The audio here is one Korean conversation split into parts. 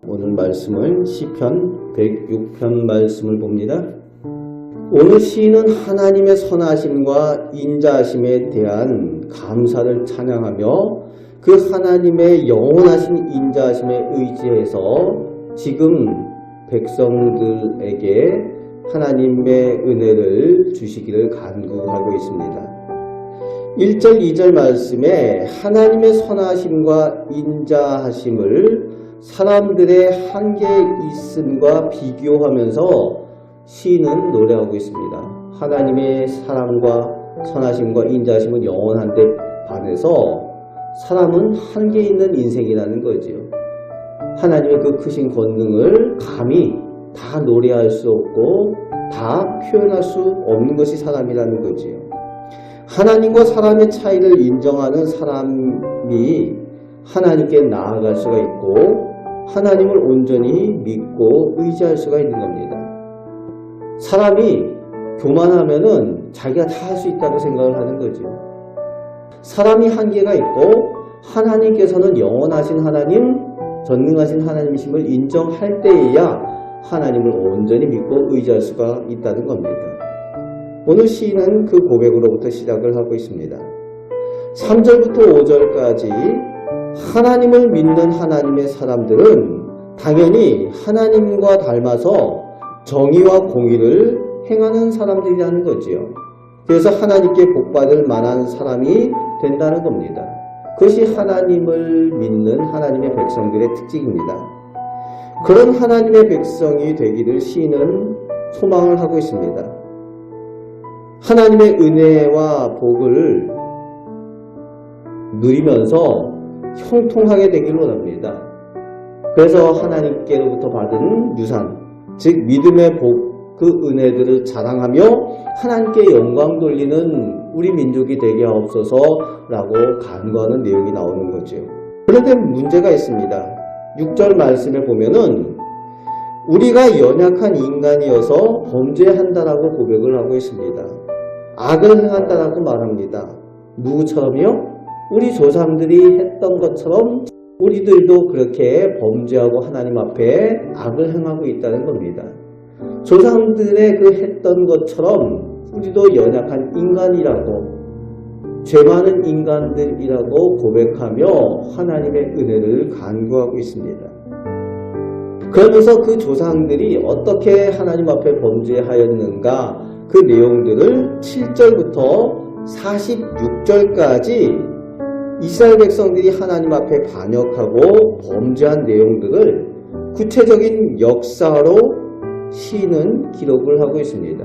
오늘 말씀은 시편 106편 말씀을 봅니다. 오늘 시인은 하나님의 선하심과 인자하심에 대한 감사를 찬양하며 그 하나님의 영원하신 인자하심에 의지해서 지금 백성들에게 하나님의 은혜를 주시기를 간구하고 있습니다. 1절, 2절 말씀에 하나님의 선하심과 인자하심을 사람들의 한계에 있음과 비교하면서 시인은 노래하고 있습니다. 하나님의 사랑과 선하심과 인자하심은 영원한데 반해서 사람은 한계 있는 인생이라는 거지요. 하나님의 그 크신 권능을 감히 다 노래할 수 없고 다 표현할 수 없는 것이 사람이라는 거지요. 하나님과 사람의 차이를 인정하는 사람이 하나님께 나아갈 수가 있고 하나님을 온전히 믿고 의지할 수가 있는 겁니다. 사람이 교만하면은 자기가 다 할 수 있다고 생각을 하는 거죠. 사람이 한계가 있고 하나님께서는 영원하신 하나님, 전능하신 하나님이심을 인정할 때에야 하나님을 온전히 믿고 의지할 수가 있다는 겁니다. 오늘 시인은 그 고백으로부터 시작을 하고 있습니다. 3절부터 5절까지 하나님을 믿는 하나님의 사람들은 당연히 하나님과 닮아서 정의와 공의를 행하는 사람들이라는 거지요. 그래서 하나님께 복받을 만한 사람이 된다는 겁니다. 그것이 하나님을 믿는 하나님의 백성들의 특징입니다. 그런 하나님의 백성이 되기를 시인은 소망을 하고 있습니다. 하나님의 은혜와 복을 누리면서 형통하게 되기를 원합니다. 그래서 하나님께로부터 받은 유산, 즉 믿음의 복, 그 은혜들을 자랑하며 하나님께 영광 돌리는 우리 민족이 되게 하옵소서라고 간구하는 내용이 나오는 거죠. 그런데 문제가 있습니다. 6절 말씀에 보면은 우리가 연약한 인간이어서 범죄한다라고 고백을 하고 있습니다. 악을 행한다라고 말합니다. 누구처럼요? 우리 조상들이 했던 것처럼 우리들도 그렇게 범죄하고 하나님 앞에 악을 행하고 있다는 겁니다. 조상들의 그 했던 것처럼 우리도 연약한 인간이라고, 죄 많은 인간들이라고 고백하며 하나님의 은혜를 간구하고 있습니다. 그러면서 그 조상들이 어떻게 하나님 앞에 범죄하였는가 그 내용들을 7절부터 46절까지 이스라엘 백성들이 하나님 앞에 반역하고 범죄한 내용들을 구체적인 역사로 시인은 기록을 하고 있습니다.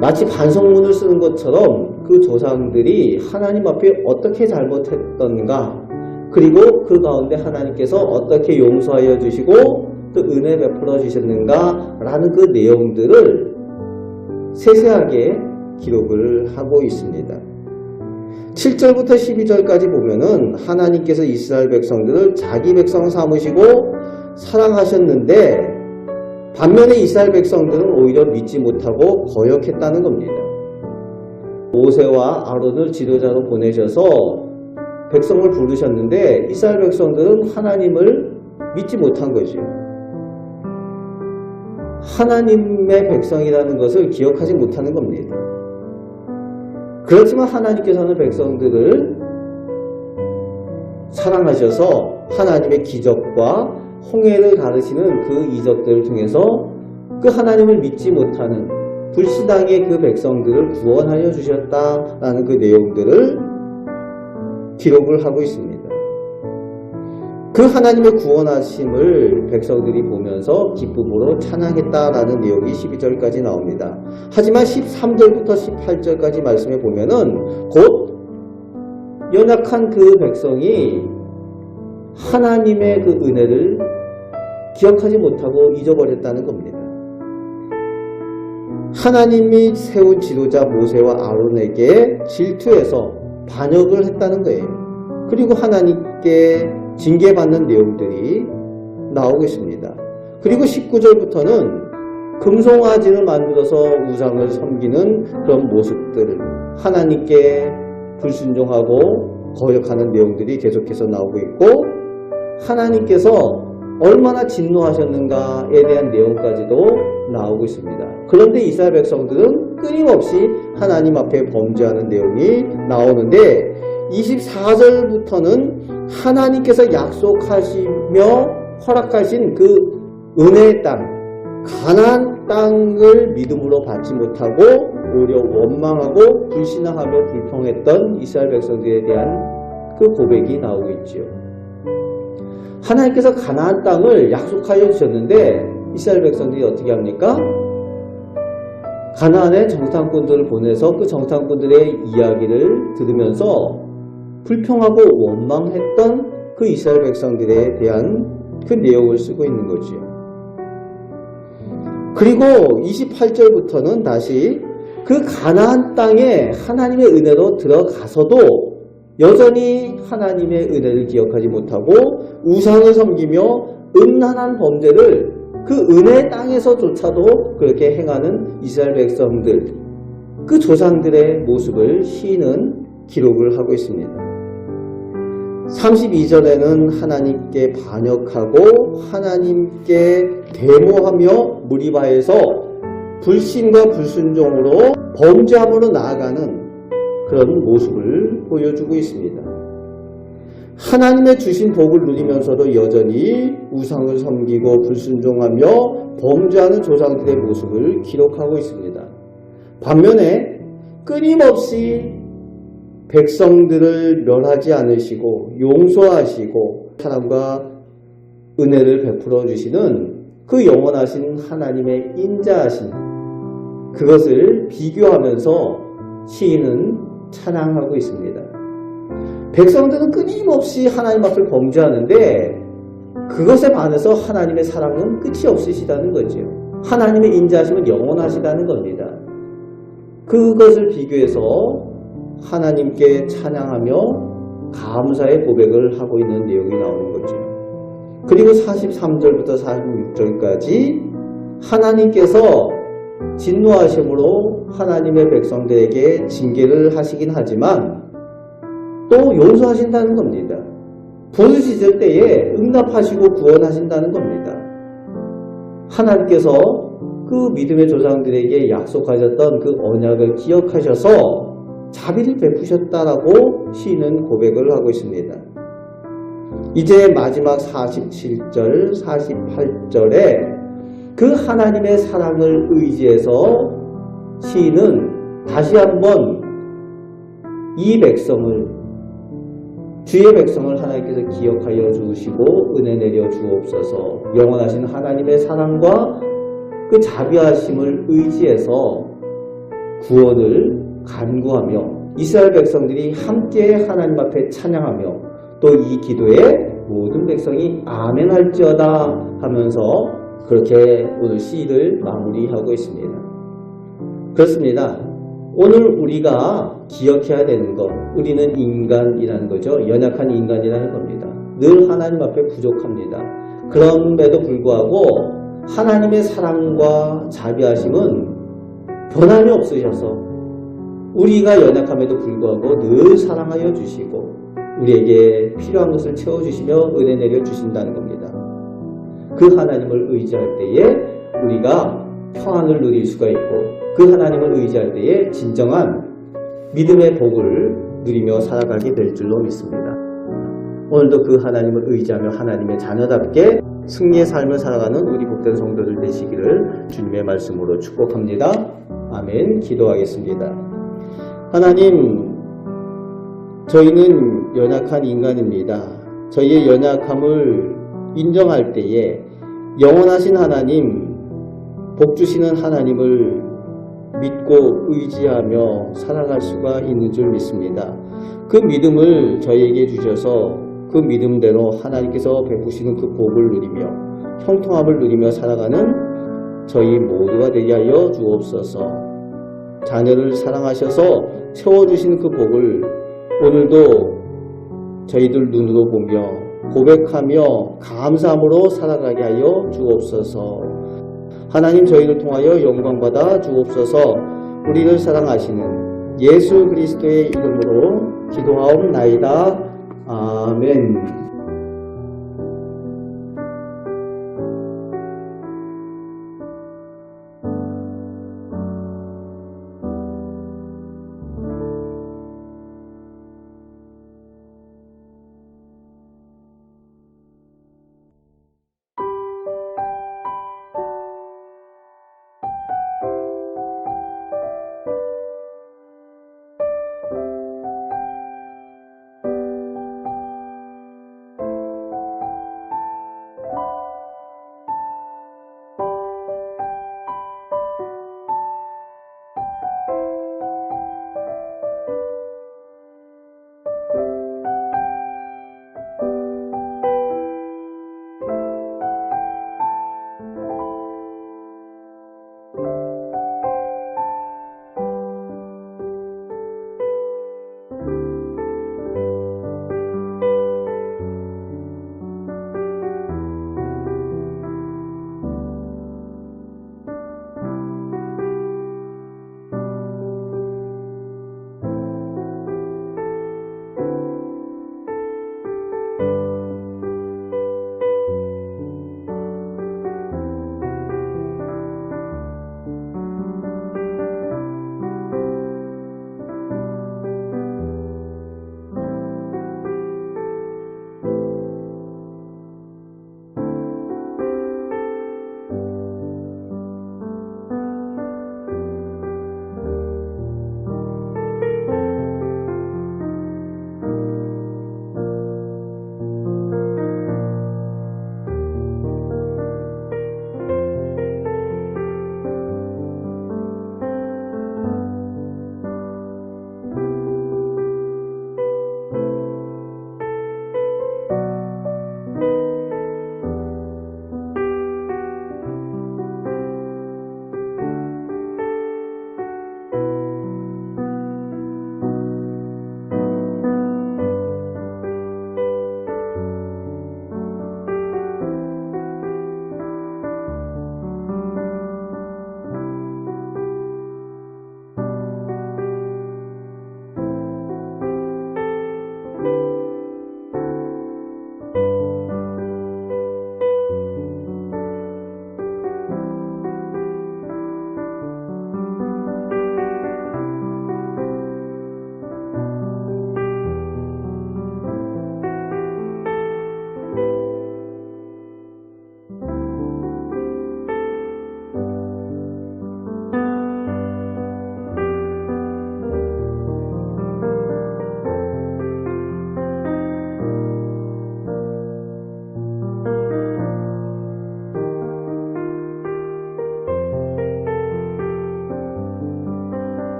마치 반성문을 쓰는 것처럼 그 조상들이 하나님 앞에 어떻게 잘못했던가, 그리고 그 가운데 하나님께서 어떻게 용서하여 주시고 또 은혜 베풀어 주셨는가 라는 그 내용들을 세세하게 기록을 하고 있습니다. 7절부터 12절까지 보면은 하나님께서 이스라엘 백성들을 자기 백성 삼으시고 사랑하셨는데 반면에 이스라엘 백성들은 오히려 믿지 못하고 거역했다는 겁니다. 모세와 아론을 지도자로 보내셔서 백성을 부르셨는데 이스라엘 백성들은 하나님을 믿지 못한 거죠. 하나님의 백성이라는 것을 기억하지 못하는 겁니다. 그렇지만 하나님께서는 백성들을 사랑하셔서 하나님의 기적과 홍해를 가르치는 그 이적들을 통해서 그 하나님을 믿지 못하는 불신앙의 그 백성들을 구원하여 주셨다라는 그 내용들을 기록을 하고 있습니다. 그 하나님의 구원하심을 백성들이 보면서 기쁨으로 찬양했다라는 내용이 12절까지 나옵니다. 하지만 13절부터 18절까지 말씀해 보면은 곧 연약한 그 백성이 하나님의 그 은혜를 기억하지 못하고 잊어버렸다는 겁니다. 하나님이 세운 지도자 모세와 아론에게 질투해서 반역을 했다는 거예요. 그리고 하나님께 징계받는 내용들이 나오고 있습니다. 그리고 19절부터는 금송아지를 만들어서 우상을 섬기는 그런 모습들을 하나님께 불순종하고 거역하는 내용들이 계속해서 나오고 있고, 하나님께서 얼마나 진노하셨는가에 대한 내용까지도 나오고 있습니다. 그런데 이스라엘 백성들은 끊임없이 하나님 앞에 범죄하는 내용이 나오는데, 24절부터는 하나님께서 약속하시며 허락하신 그 은혜의 땅, 가나안 땅을 믿음으로 받지 못하고 오히려 원망하고 불신앙하며 불평했던 이스라엘 백성들에 대한 그 고백이 나오고 있지요. 하나님께서 가나안 땅을 약속하여 주셨는데 이스라엘 백성들이 어떻게 합니까? 가나안에 정탐꾼들을 보내서 그 정탐꾼들의 이야기를 들으면서 불평하고 원망했던 그 이스라엘 백성들에 대한 그 내용을 쓰고 있는 거지요. 그리고 28절부터는 다시 그 가나안 땅에 하나님의 은혜로 들어가서도 여전히 하나님의 은혜를 기억하지 못하고 우상을 섬기며 음란한 범죄를 그 은혜의 땅에서조차도 그렇게 행하는 이스라엘 백성들, 그 조상들의 모습을 시인은 기록을 하고 있습니다. 32절에는 하나님께 반역하고 하나님께 데모하며 무리바에서 불신과 불순종으로 범죄함으로 나아가는 그런 모습을 보여주고 있습니다. 하나님의 주신 복을 누리면서도 여전히 우상을 섬기고 불순종하며 범죄하는 조상들의 모습을 기록하고 있습니다. 반면에 끊임없이 백성들을 멸하지 않으시고 용서하시고 사랑과 은혜를 베풀어 주시는 그 영원하신 하나님의 인자하심, 그것을 비교하면서 시인은 찬양하고 있습니다. 백성들은 끊임없이 하나님 앞을 범죄하는데 그것에 반해서 하나님의 사랑은 끝이 없으시다는 거죠. 하나님의 인자하심은 영원하시다는 겁니다. 그것을 비교해서 하나님께 찬양하며 감사의 고백을 하고 있는 내용이 나오는 거죠. 그리고 43절부터 46절까지 하나님께서 진노하심으로 하나님의 백성들에게 징계를 하시긴 하지만 또 용서하신다는 겁니다. 부르짖을 때에 응답하시고 구원하신다는 겁니다. 하나님께서 그 믿음의 조상들에게 약속하셨던 그 언약을 기억하셔서 자비를 베푸셨다라고 시인은 고백을 하고 있습니다. 이제 마지막 47절, 48절에 그 하나님의 사랑을 의지해서 시인은 다시 한번 이 백성을, 주의 백성을 하나님께서 기억하여 주시고 은혜 내려 주옵소서, 영원하신 하나님의 사랑과 그 자비하심을 의지해서 구원을 간구하며 이스라엘 백성들이 함께 하나님 앞에 찬양하며 또 이 기도에 모든 백성이 아멘 할지어다 하면서 그렇게 오늘 시를 마무리하고 있습니다. 그렇습니다. 오늘 우리가 기억해야 되는 것, 우리는 인간이라는 거죠. 연약한 인간이라는 겁니다. 늘 하나님 앞에 부족합니다. 그럼에도 불구하고 하나님의 사랑과 자비하심은 변함이 없으셔서 우리가 연약함에도 불구하고 늘 사랑하여 주시고 우리에게 필요한 것을 채워주시며 은혜 내려 주신다는 겁니다. 그 하나님을 의지할 때에 우리가 평안을 누릴 수가 있고 그 하나님을 의지할 때에 진정한 믿음의 복을 누리며 살아가게 될 줄로 믿습니다. 오늘도 그 하나님을 의지하며 하나님의 자녀답게 승리의 삶을 살아가는 우리 복된 성도들 되시기를 주님의 말씀으로 축복합니다. 아멘. 기도하겠습니다. 하나님, 저희는 연약한 인간입니다. 저희의 연약함을 인정할 때에 영원하신 하나님, 복 주시는 하나님을 믿고 의지하며 살아갈 수가 있는 줄 믿습니다. 그 믿음을 저희에게 주셔서 그 믿음대로 하나님께서 베푸시는 그 복을 누리며 형통함을 누리며 살아가는 저희 모두가 되게 하여 주옵소서. 자녀를 사랑하셔서 채워주시는 그 복을 오늘도 저희들 눈으로 보며 고백하며 감사함으로 살아가게 하여 주옵소서. 하나님, 저희를 통하여 영광받아 주옵소서. 우리를 사랑하시는 예수 그리스도의 이름으로 기도하옵나이다. 아멘.